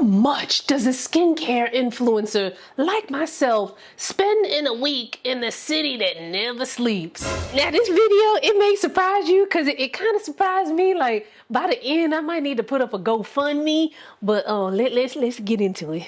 much does a skincare influencer like myself spend in a week in the city that never sleeps? Now this video, it may surprise you because it kind of surprised me. Like by the end, I might need to put up a GoFundMe, but let's get into it.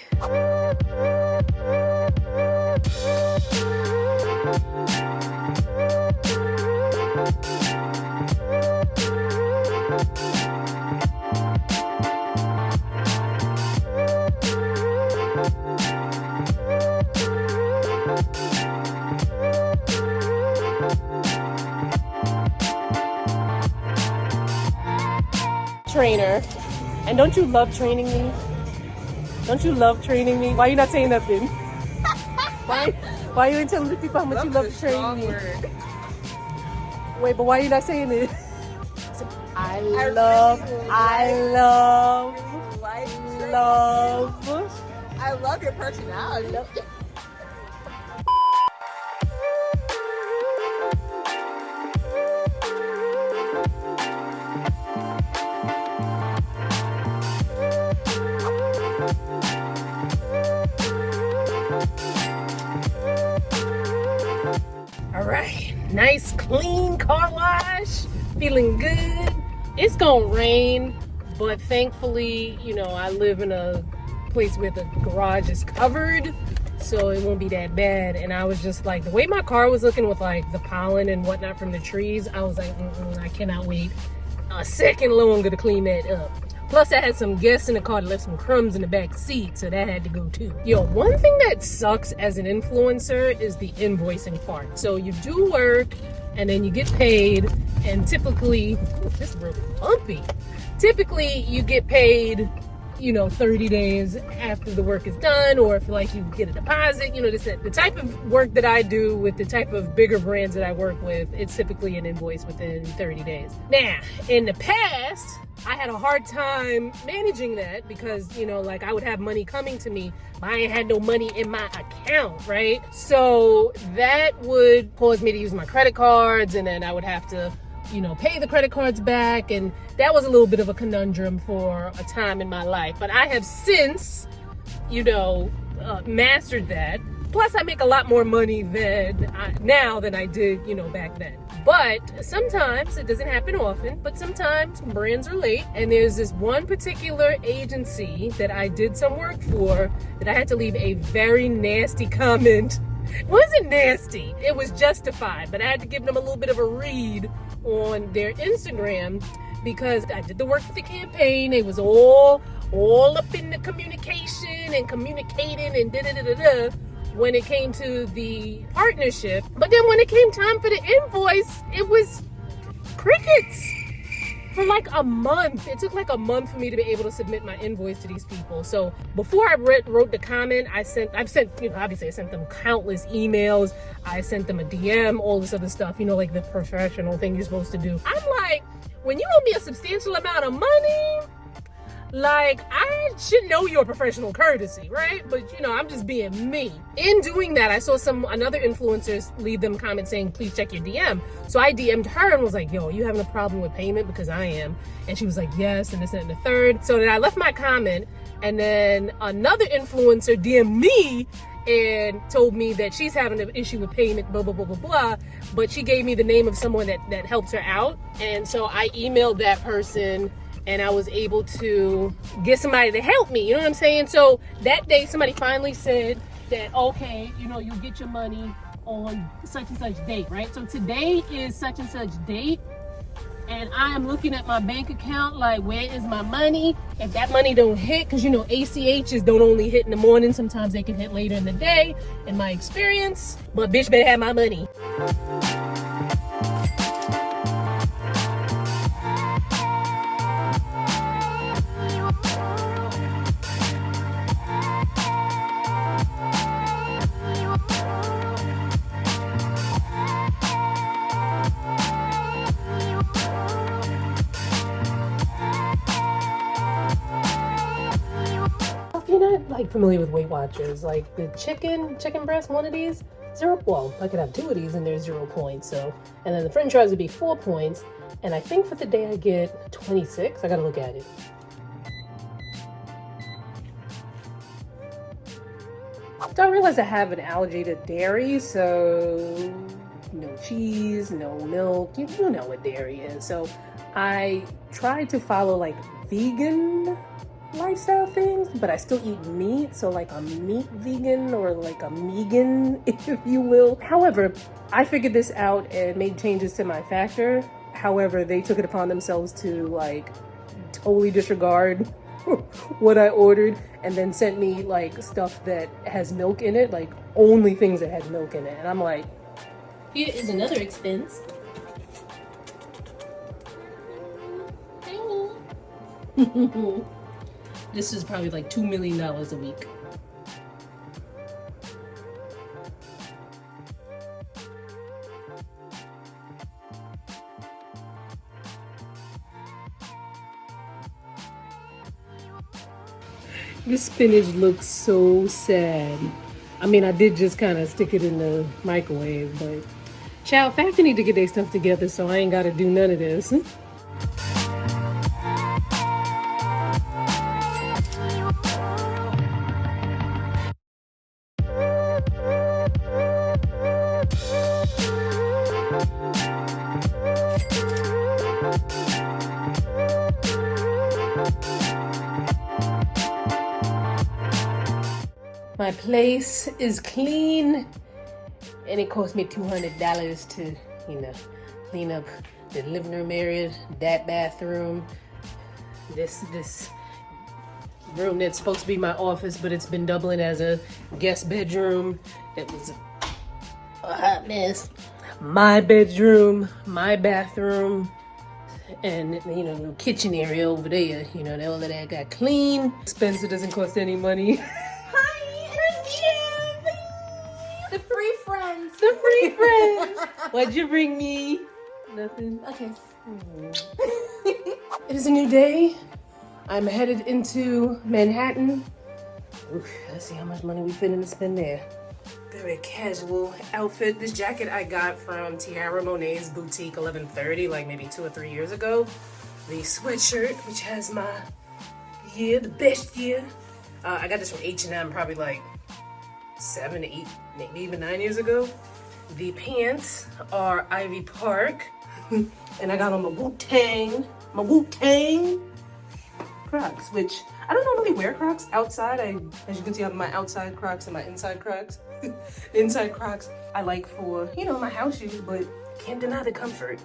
Trainer, and don't you love training me? Don't you love training me? Why are you not saying nothing? Why you ain't telling the people how much you love training me? Wait, but why are you not saying it? I love your personality. All right, nice clean car wash, feeling good. It's gonna rain, but thankfully, you know, I live in a place where the garage is covered, so it won't be that bad. And I was just like, the way my car was looking with like the pollen and whatnot from the trees, I was like, I cannot wait a second longer to clean that up. Plus, I had some guests in the car that left some crumbs in the back seat, so that had to go too. Yo, one thing that sucks as an influencer is the invoicing part. So you do work, and then you get paid, and typically, this is really bumpy. Typically, you get paid, you know, 30 days after the work is done, or if like you get a deposit, you know, the type of work that I do with the type of bigger brands that I work with, it's typically an invoice within 30 days. Now, in the past, I had a hard time managing that because, you know, like I would have money coming to me, but I ain't had no money in my account, right? So that would cause me to use my credit cards, and then I would have to, you know, pay the credit cards back, and that was a little bit of a conundrum for a time in my life. But I have since, you know, mastered that. Plus, I make a lot more money now than I did, you know, back then. But sometimes, it doesn't happen often, but sometimes brands are late. And there's this one particular agency that I did some work for that I had to leave a very nasty comment. It wasn't nasty, it was justified, but I had to give them a little bit of a read on their Instagram because I did the work for the campaign. It was all up in the communication and communicating and da-da-da-da-da when it came to the partnership. But then when it came time for the invoice, it was crickets for like a month. It took like a month for me to be able to submit my invoice to these people. So before I wrote the comment, I've sent, you know, obviously I sent them countless emails. I sent them a DM, all this other stuff, you know, like the professional thing you're supposed to do. I'm like, when you owe me a substantial amount of money, like, I should know your professional courtesy, right? But, you know, I'm just being me. In doing that, I saw another influencers leave them comments saying, please check your DM. So I DM'd her and was like, yo, you having a problem with payment? Because I am. And she was like, yes, and this and the third. So then I left my comment, and then another influencer DM'd me and told me that she's having an issue with payment, blah, blah, blah, blah, blah. But she gave me the name of someone that helps her out. And so I emailed that person, and I was able to get somebody to help me, you know what I'm saying? So that day, somebody finally said that, okay, you know, you'll get your money on such and such date, right? So today is such and such date, and I am looking at my bank account like, where is my money? If that money don't hit, because, you know, ACHs don't only hit in the morning, sometimes they can hit later in the day, in my experience, but bitch better have my money. If you're not like familiar with Weight Watchers, like the chicken breast, one of these, 0, well, I could have 2 of these and they're 0 points. So, and then the french fries would be 4 points. And I think for the day I get 26. I gotta look at it. So I realized I have an allergy to dairy, so no cheese, no milk. You know what dairy is. So I tried to follow like vegan lifestyle things, but I still eat meat. So like a meat vegan or like a megan, if you will. However, I figured this out and made changes to my factor. However, they took it upon themselves to like totally disregard what I ordered and then sent me like stuff that has milk in it, like only things that had milk in it. And I'm like, here is another expense. This is probably like $2 million a week. This spinach looks so sad. I mean, I did just kind of stick it in the microwave, but child, Factor need to get their stuff together so I ain't got to do none of this. My place is clean, and it cost me $200 to, clean up the living room area, that bathroom, this room that's supposed to be my office, but it's been doubling as a guest bedroom. That was a hot mess. My bedroom, my bathroom, and the kitchen area over there. All of that got clean. Spencer doesn't cost any money. The free friends. The free friends. What'd you bring me? Nothing. Okay. It is a new day. I'm headed into Manhattan. Oof, let's see how much money we finna spend there. Very casual outfit. This jacket I got from Tiara Monet's boutique 1130, like maybe 2 or 3 years ago. The sweatshirt, which has my year, the best year. I got this from H&M probably like 7, 8, maybe even 9 years ago. The pants are Ivy Park. And I got on my Wu-Tang Crocs, which I don't normally wear Crocs outside. As you can see, I have my outside Crocs and my inside Crocs. The inside Crocs I like for, my house shoes, but can't deny the comfort.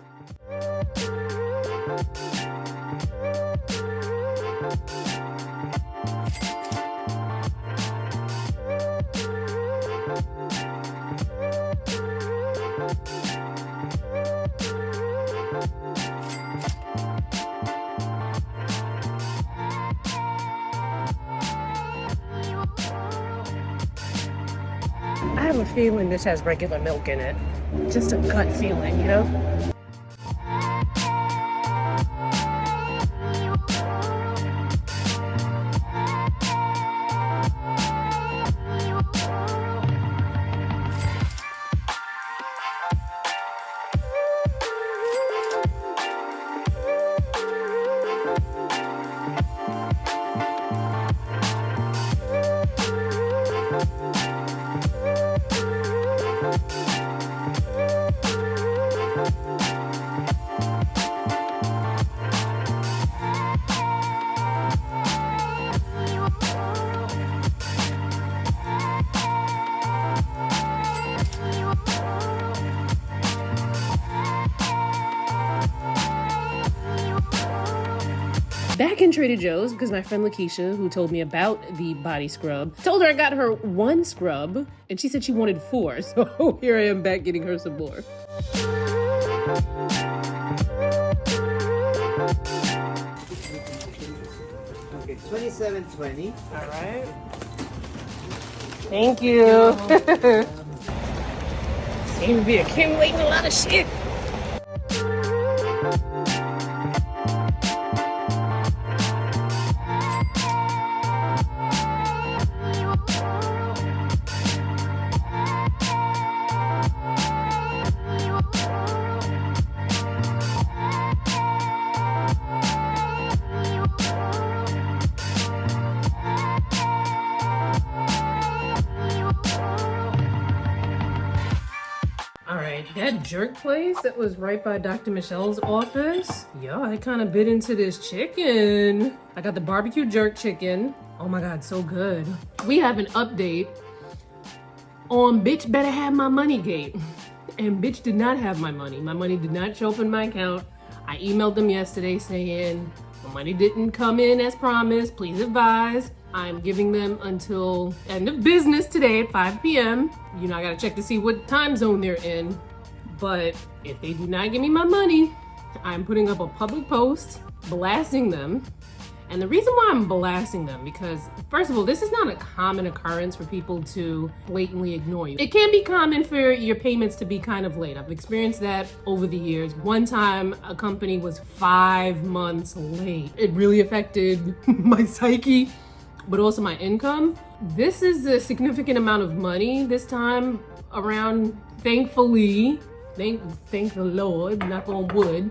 I have a feeling this has regular milk in it. Just a gut feeling, Back in Trader Joe's, because my friend Lakeisha, who told me about the body scrub, told her I got her 1 scrub, and she said she wanted 4. So here I am back getting her some more. Okay, 27.20. All right. Thank you. Seem to be accumulating a lot of shit. That jerk place that was right by Dr. Michelle's office. Yo, I kind of bit into this chicken. I got the barbecue jerk chicken. Oh my God, so good. We have an update on bitch better have my money gate. And bitch did not have my money. My money did not show up in my account. I emailed them yesterday saying my money didn't come in as promised. Please advise. I'm giving them until end of business today at 5 p.m. You know, I gotta check to see what time zone they're in. But if they do not give me my money, I'm putting up a public post blasting them. And the reason why I'm blasting them, because first of all, this is not a common occurrence for people to blatantly ignore you. It can be common for your payments to be kind of late. I've experienced that over the years. One time, a company was 5 months late. It really affected my psyche, but also my income. This is a significant amount of money this time around. Thankfully, thank the Lord, knock on wood,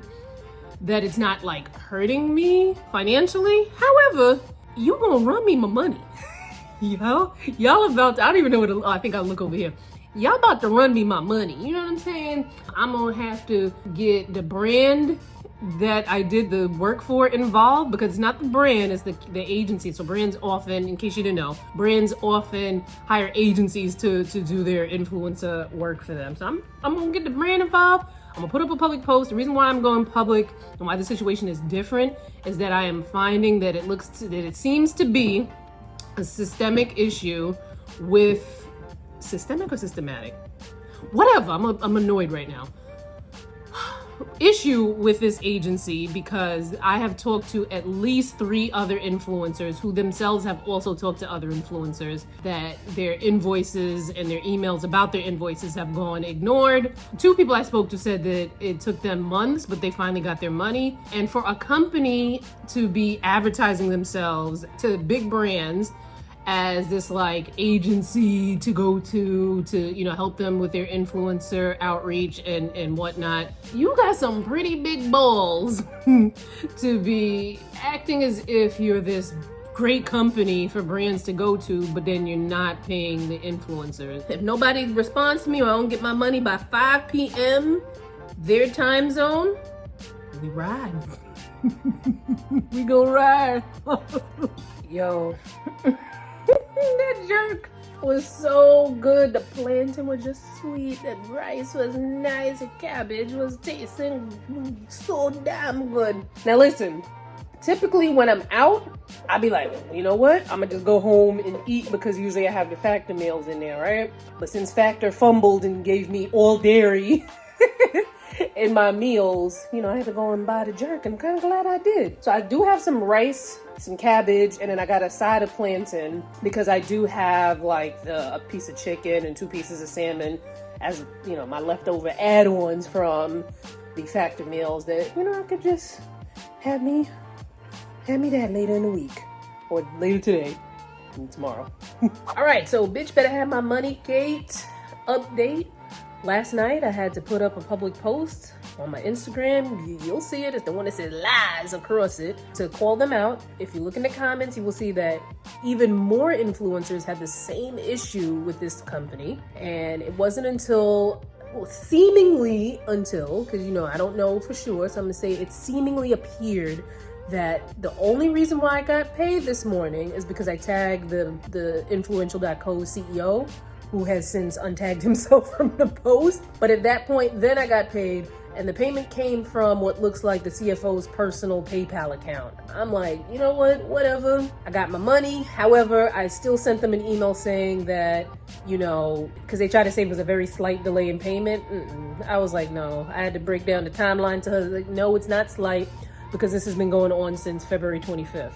that it's not like hurting me financially. However, you gonna run me my money. Y'all about to, I don't even know what I think I'll look over here. Y'all about to run me my money. You know what I'm saying? I'm gonna have to get the brand that I did the work for involved, because it's not the brand, it's the agency. So brands often, in case you didn't know, brands often hire agencies to do their influencer work for them. So I'm gonna get the brand involved. I'm gonna put up a public post. The reason why I'm going public and why the situation is different is that I am finding that it seems to be a systemic issue with systemic or systematic? Whatever, I'm annoyed right now. Issue with this agency, because I have talked to at least 3 other influencers who themselves have also talked to other influencers that their invoices and their emails about their invoices have gone ignored. 2 people I spoke to said that it took them months, but they finally got their money. And for a company to be advertising themselves to big brands as this like agency to go to you know, help them with their influencer outreach and whatnot, you got some pretty big balls to be acting as if you're this great company for brands to go to, but then you're not paying the influencers. If nobody responds to me or I don't get my money by 5 p.m. their time zone, we ride. We go ride. Yo. That jerk was so good. The plantain was just sweet. The rice was nice. The cabbage was tasting so damn good. Now listen, typically when I'm out, I'll be like, you know what? I'm gonna just go home and eat, because usually I have the Factor meals in there, right? But since Factor fumbled and gave me all dairy in my meals, you know, I had to go and buy the jerk. I'm kind of glad I did. So I do have some rice, some cabbage, and then I got a side of plantain, because I do have like a piece of chicken and 2 pieces of salmon as, you know, my leftover add-ons from the Factor meals that, you know, I could just have me that later in the week, or later today and tomorrow. All right, so bitch better have my money gate update. Last night, I had to put up a public post on my Instagram. You'll see it. It's the one that says lies across it, to call them out. If you look in the comments, you will see that even more influencers had the same issue with this company. And it wasn't until, well, seemingly until, because, you know, I don't know for sure, so I'm gonna say it seemingly appeared that the only reason why I got paid this morning is because I tagged the influential.co CEO, who has since untagged himself from the post. But at that point, then I got paid, and the payment came from what looks like the CFO's personal PayPal account. I'm like, you know what, whatever. I got my money. However, I still sent them an email saying that, you know, because they tried to say it was a very slight delay in payment. I was like, no. I had to break down the timeline to her. Like, no, it's not slight, because this has been going on since February 25th.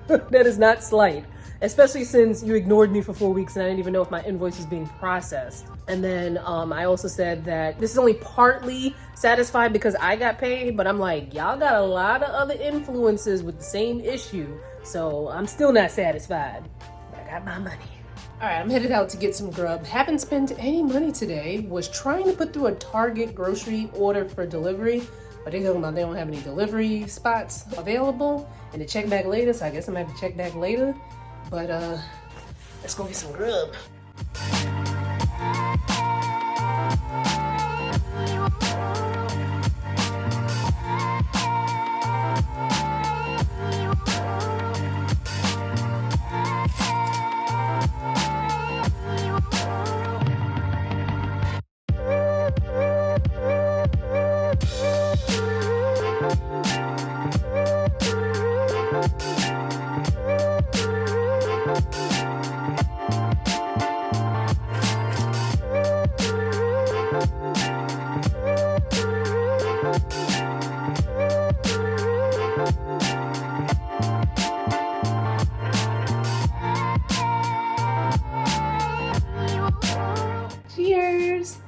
That is not slight. Especially since you ignored me for 4 weeks and I didn't even know if my invoice was being processed. And then I also said that this is only partly satisfied because I got paid, but I'm like, y'all got a lot of other influencers with the same issue, so I'm still not satisfied. But I got my money. All right, I'm headed out to get some grub. Haven't spent any money today. Was trying to put through a Target grocery order for delivery, but they talking about they don't have any delivery spots available and to check back later, so I guess I'm gonna have to check back later. But let's go get some grub. Cheers.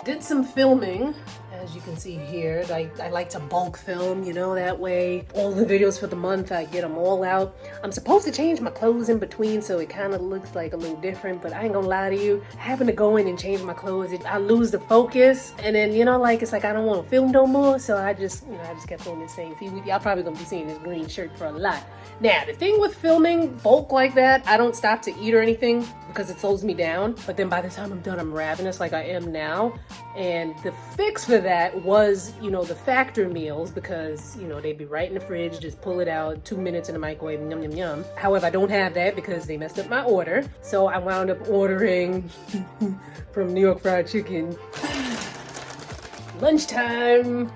Did some filming, as you can see here. I like to bulk film, you know, that way all the videos for the month, I get them all out. I'm supposed to change my clothes in between, so it kind of looks like a little different, but I ain't gonna lie to you, having to go in and change my clothes, I lose the focus, and then, you know, like, it's like I don't want to film no more, so I just kept on this thing. See, y'all probably gonna be seeing this green shirt for a lot. Now, the thing with filming bulk like that, I don't stop to eat or anything because it slows me down. But then by the time I'm done, I'm ravenous like I am now. And the fix for that was, you know, the factor meals because, you know, they'd be right in the fridge, just pull it out, 2 minutes in the microwave, yum, yum, yum. However, I don't have that because they messed up my order. So I wound up ordering from New York Fried Chicken. Lunchtime.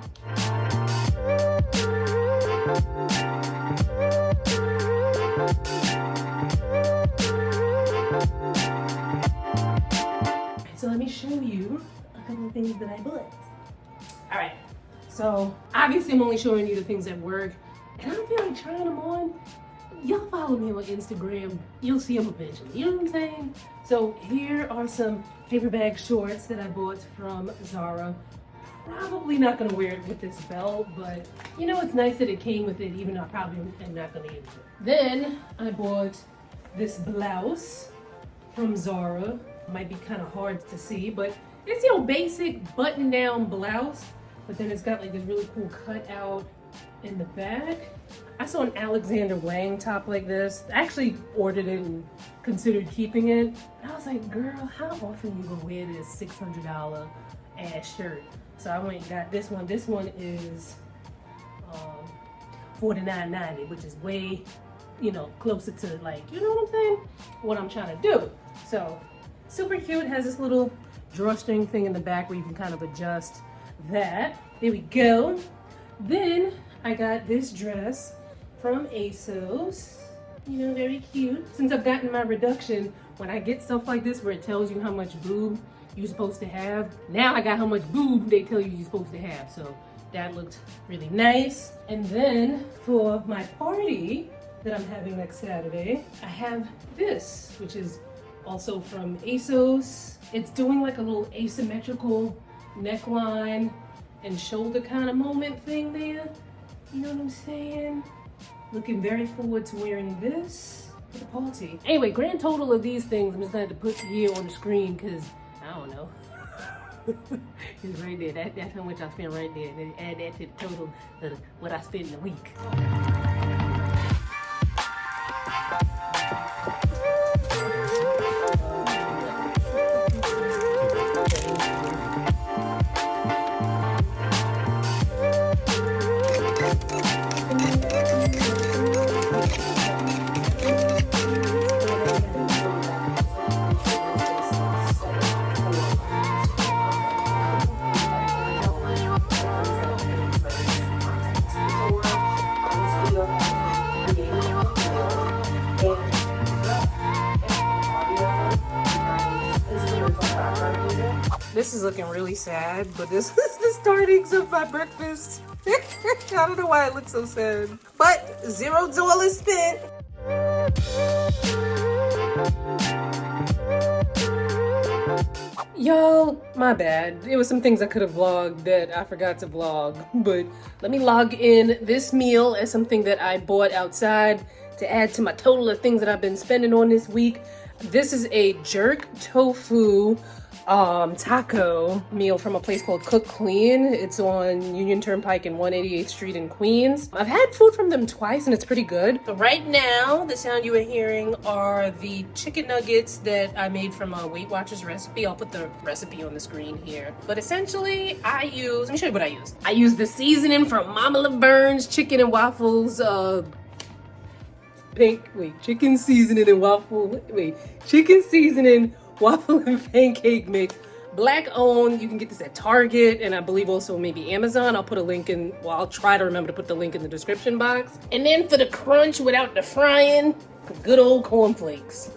So let me show you a couple of things that I bought. All right, so obviously I'm only showing you the things that work, and I don't feel like trying them on. Y'all follow me on Instagram, you'll see them eventually, you know what I'm saying? So here are some paper bag shorts that I bought from Zara. Probably not gonna wear it with this belt, but you know, it's nice that it came with it, even though I probably am not gonna use it. Then I bought this blouse from Zara. Might be kind of hard to see, but it's your basic button-down blouse, but then it's got like this really cool cutout in the back. I saw an Alexander Wang top like this. I actually ordered it and considered keeping it. I was like, girl, how often you gonna wear this $600 ass shirt? So I went and got this one. This one is $49.90, which is way, you know, closer to, like, you know what I'm saying? What I'm trying to do. So super cute. Has this little drawstring thing in the back where you can kind of adjust that. There we go. Then I got this dress from ASOS. You know, very cute. Since I've gotten my reduction, when I get stuff like this where it tells you how much boob you're supposed to have, now I got how much boob they tell you you're supposed to have. So that looked really nice. And then for my party that I'm having next Saturday, I have this, which is also from ASOS. It's doing like a little asymmetrical neckline and shoulder kind of moment thing there. You know what I'm saying? Looking very forward to wearing this for the party. Anyway, grand total of these things, I'm just gonna have to put here on the screen because I don't know. It's right there. That's how much I spent right there. And then add that to the total of what I spent in a week. This is looking really sad, but this is the startings of my breakfast. I don't know why it looks so sad, but $0 spent. Y'all, my bad. There was some things I could have vlogged that I forgot to vlog, but let me log in this meal as something that I bought outside to add to my total of things that I've been spending on this week. This is a jerk tofu taco meal from a place called Cook Clean. It's on Union Turnpike and 188th Street in Queens. I've had food from them twice and it's pretty good. So right now, the sound you are hearing are the chicken nuggets that I made from a Weight Watchers recipe. I'll put the recipe on the screen here. But essentially, let me show you what I use. I use the seasoning from Mama Laverne's Chicken and Waffles, chicken seasoning waffle and pancake mix. Black owned. You can get this at Target and I believe also maybe Amazon. I'll put a link in, well, I'll try to remember to put the link in the description box. And then for the crunch without the frying, good old cornflakes.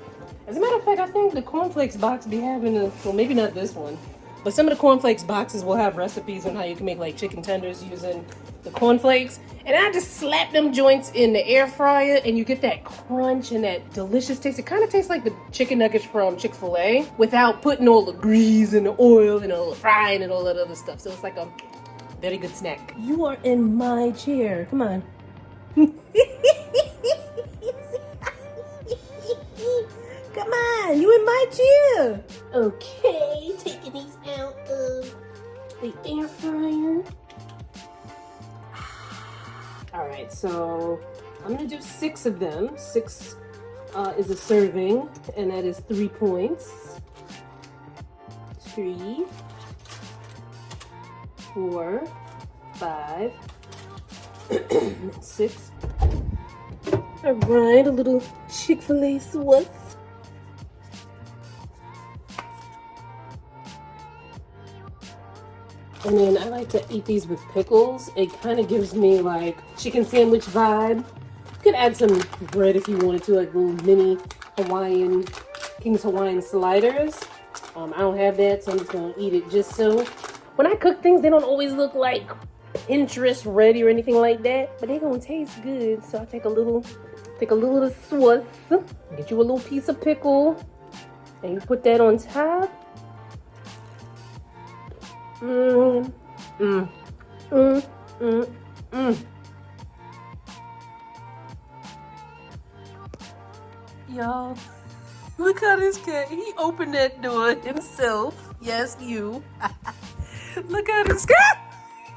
As a matter of fact, I think the cornflakes box be having well, maybe not this one, but some of the cornflakes boxes will have recipes on how you can make like chicken tenders using the cornflakes. And I just slap them joints in the air fryer and you get that crunch and that delicious taste. It kind of tastes like the chicken nuggets from Chick-fil-A without putting all the grease and the oil and all the frying and all that other stuff. So it's like a very good snack. You are in my chair. Come on. Come on, you in my chair. Okay, taking these out of the air fryer. All right, so I'm gonna do 6 of them. 6 is a serving, and that is 3 points. 3, 4, 5, 6. All right, a little Chick-fil-A sauce. And then I like to eat these with pickles. It kind of gives me like chicken sandwich vibe. You could add some bread if you wanted to, like little mini King's Hawaiian sliders. I don't have that, so I'm just gonna eat it just so. When I cook things, they don't always look like Pinterest ready or anything like that, but they're gonna taste good. So I take a little of the sauce, get you a little piece of pickle, and you put that on top. Y'all, look how this cat, he opened that door himself. Yes, you. Look how this cat,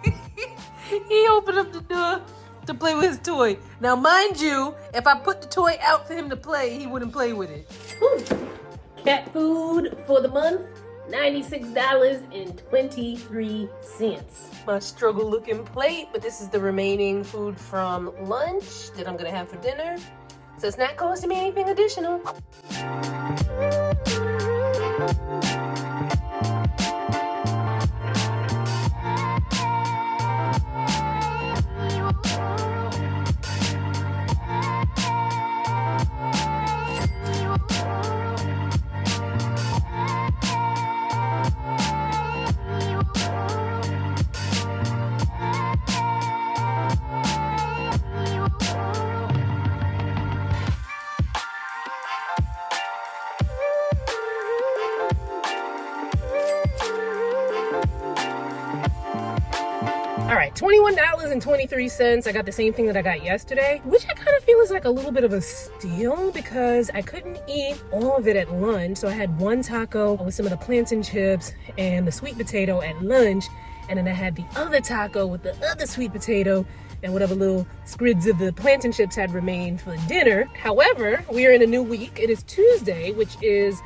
he opened up the door to play with his toy. Now, mind you, if I put the toy out for him to play, he wouldn't play with it. Ooh. Cat food for the month. $96.23. My struggle looking plate, but this is the remaining food from lunch that I'm gonna have for dinner. So it's not costing me anything additional. All right, $21.23. I got the same thing that I got yesterday, which I kind of feel is like a little bit of a steal because I couldn't eat all of it at lunch. So I had one taco with some of the plantain chips and the sweet potato at lunch. And then I had the other taco with the other sweet potato and whatever little squids of the plantain chips had remained for dinner. However, we are in a new week. It is Tuesday, which is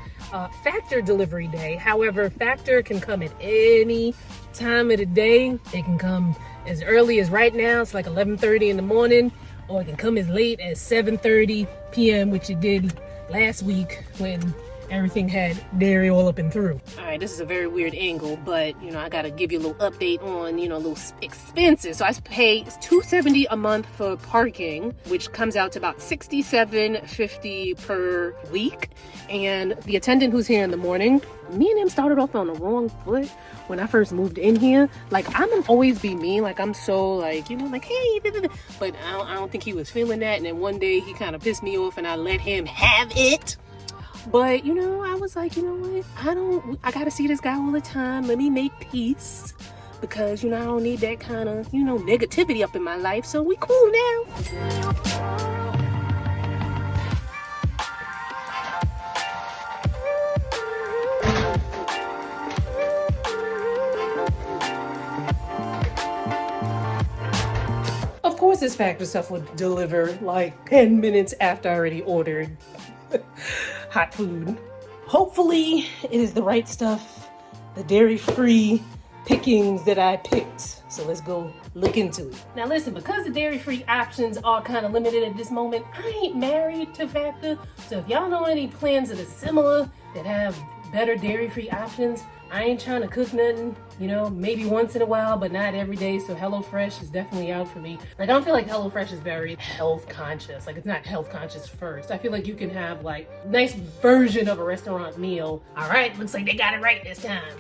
Factor delivery day. However, Factor can come at any time of the day. It can come as early as right now, it's like 11:30 in the morning, or it can come as late as 7:30 p.m., which it did last week when everything had dairy all up and through. All right, this is a very weird angle, but I gotta give you a little update on little expenses. So I pay $270 a month for parking, which comes out to about $67.50 per week. And the attendant who's here in the morning, me and him started off on the wrong foot when I first moved in here. Like, I'm gonna always be mean, like I'm so like hey, but I don't think he was feeling that. And then one day he kind of pissed me off and I let him have it. But you know, I was like, you know what? I gotta see this guy all the time. Let me make peace. Because, you know, I don't need that kind of, you know, negativity up in my life. So we cool now. Of course, this factory stuff would deliver like 10 minutes after I already ordered hot food. Hopefully, it is the right stuff, the dairy-free pickings that I picked. So let's go look into it. Now listen, because the dairy-free options are kind of limited at this moment, I ain't married to Factor. So if y'all know any plans that are similar, that have better dairy-free options, I ain't trying to cook nothing, you know, maybe once in a while, but not every day. So HelloFresh is definitely out for me. Like, I don't feel like HelloFresh is very health conscious. Like, it's not health conscious first. I feel like you can have like nice version of a restaurant meal. All right, looks like they got it right this time.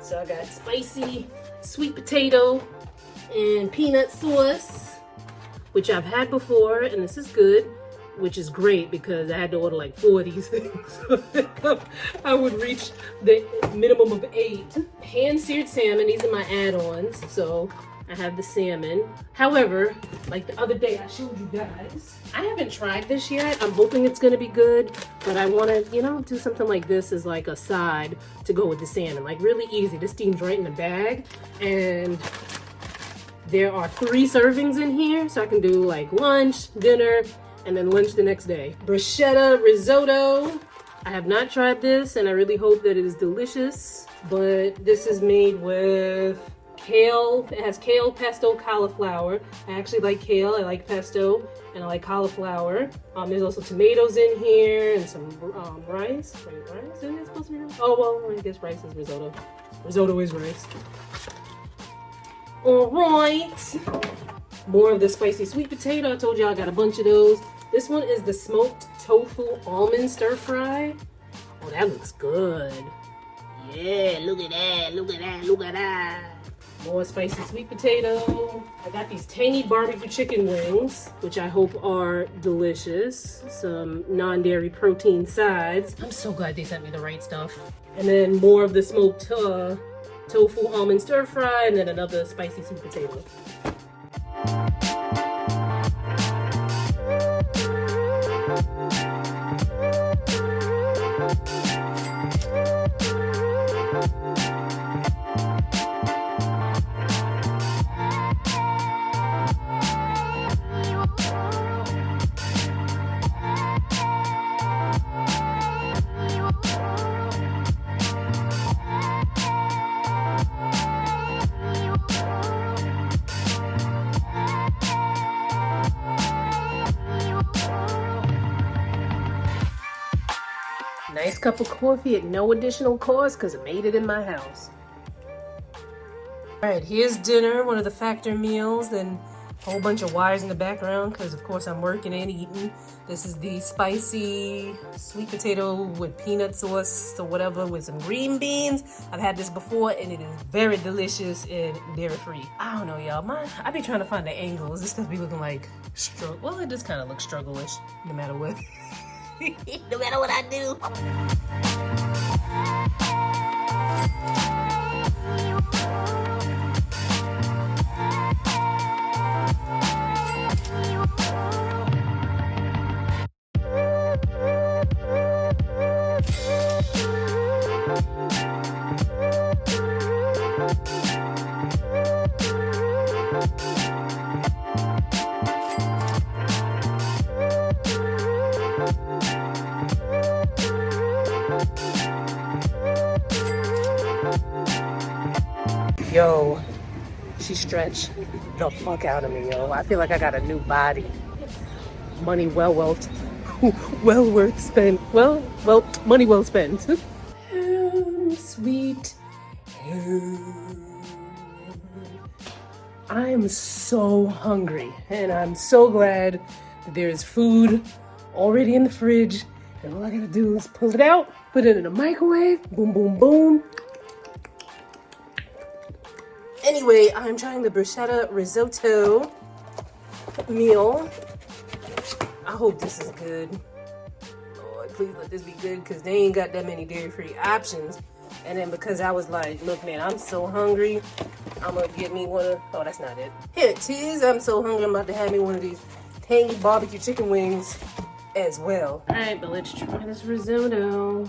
So I got spicy sweet potato and peanut sauce, which I've had before, and this is good. Which is great because I had to order like 4 of these things. I would reach the minimum of 8. Pan-seared salmon, these are my add-ons. So I have the salmon. However, like the other day I showed you guys, I haven't tried this yet. I'm hoping it's gonna be good, but I wanna, you know, do something like this as like a side to go with the salmon. Like really easy, this steams right in the bag. And there are 3 servings in here, so I can do like lunch, dinner, and then lunch the next day. Bruschetta risotto. I have not tried this, and I really hope that it is delicious. But this is made with kale. It has kale, pesto, cauliflower. I actually like kale, I like pesto, and I like cauliflower. There's also tomatoes in here and some rice. Wait, rice? Isn't it supposed to be rice? Oh, well, I guess rice is risotto. Risotto is rice. All right. More of the spicy sweet potato. I told you I got a bunch of those. This one is the smoked tofu almond stir fry. Oh, that looks good. Yeah, look at that, look at that, look at that. More spicy sweet potato. I got these tangy barbecue chicken wings, which I hope are delicious. Some non-dairy protein sides. I'm so glad they sent me the right stuff. And then more of the smoked tofu almond stir fry, and then another spicy sweet potato. Nice cup of coffee at no additional cost because I made it in my house. All right, here's dinner, one of the Factor meals, and a whole bunch of wires in the background because of course I'm working and eating. This is the spicy sweet potato with peanut sauce or whatever with some green beans. I've had this before and it is very delicious and dairy free. I don't know, y'all. I be trying to find the angles. This stuff be looking like well, it just kind of looks struggle-ish no matter what. No matter what I do. Yo, she stretched the fuck out of me, yo. I feel like I got a new body. Money well worth spent. Well, money well spent. Sweet. I am so hungry, and I'm so glad that there's food already in the fridge, and all I gotta do is pull it out, put it in the microwave, boom, boom, boom. Anyway, I'm trying the bruschetta risotto meal. I hope this is good. Oh, please let this be good, because they ain't got that many dairy-free options. And then because I was like, look, man, I'm so hungry, I'm gonna get me one of, oh, that's not it. Here it is. I'm so hungry, I'm about to have me one of these tangy barbecue chicken wings as well. All right, but let's try this risotto.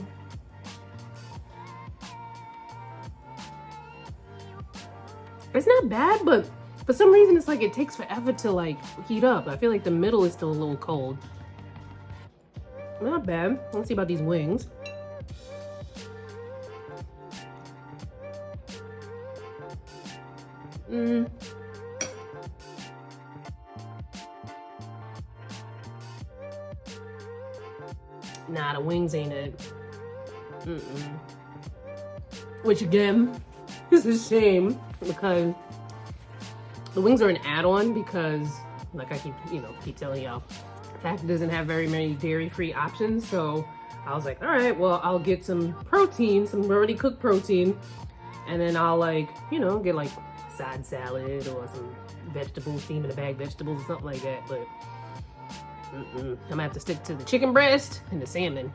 It's not bad, but for some reason, it's like it takes forever to like heat up. I feel like the middle is still a little cold. Not bad. Let's see about these wings. Nah, the wings ain't it. Which again is a shame, because the wings are an add-on, because like I keep telling y'all, Factor doesn't have very many dairy-free options. So I was like, all right, well, I'll get some protein, some already cooked protein, and then I'll like, get like side salad or some vegetables, steam in the bag vegetables or something like that. But I'm gonna have to stick to the chicken breast and the salmon.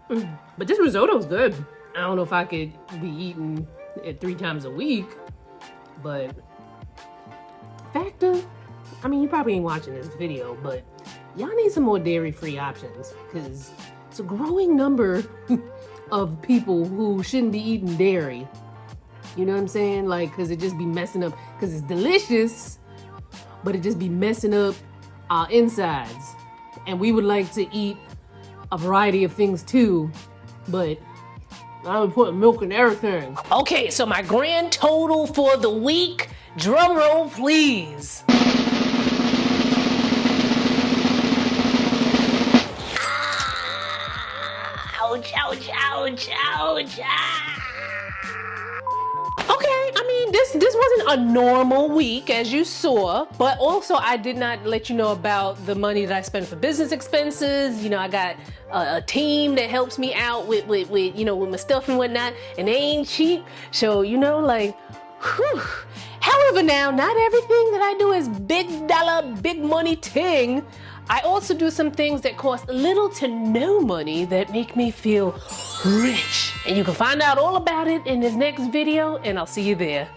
But this risotto's good. I don't know if I could be eating it 3 times a week, but Factor, I mean, you probably ain't watching this video, but y'all need some more dairy-free options, because it's a growing number of people who shouldn't be eating dairy. You know what I'm saying? Like, because it just be messing up, because it's delicious, but it just be messing up our insides. And we would like to eat a variety of things too, but I would put milk in everything. Okay, so my grand total for the week, drum roll please. Ouch, ouch, ouch, ouch. Okay, I mean, this wasn't a normal week, as you saw, but also I did not let you know about the money that I spent for business expenses. I got a team that helps me out with my stuff and whatnot, and they ain't cheap. So, like, whew. However, now, not everything that I do is big dollar, big money ting. I also do some things that cost little to no money that make me feel rich. And you can find out all about it in this next video, and I'll see you there.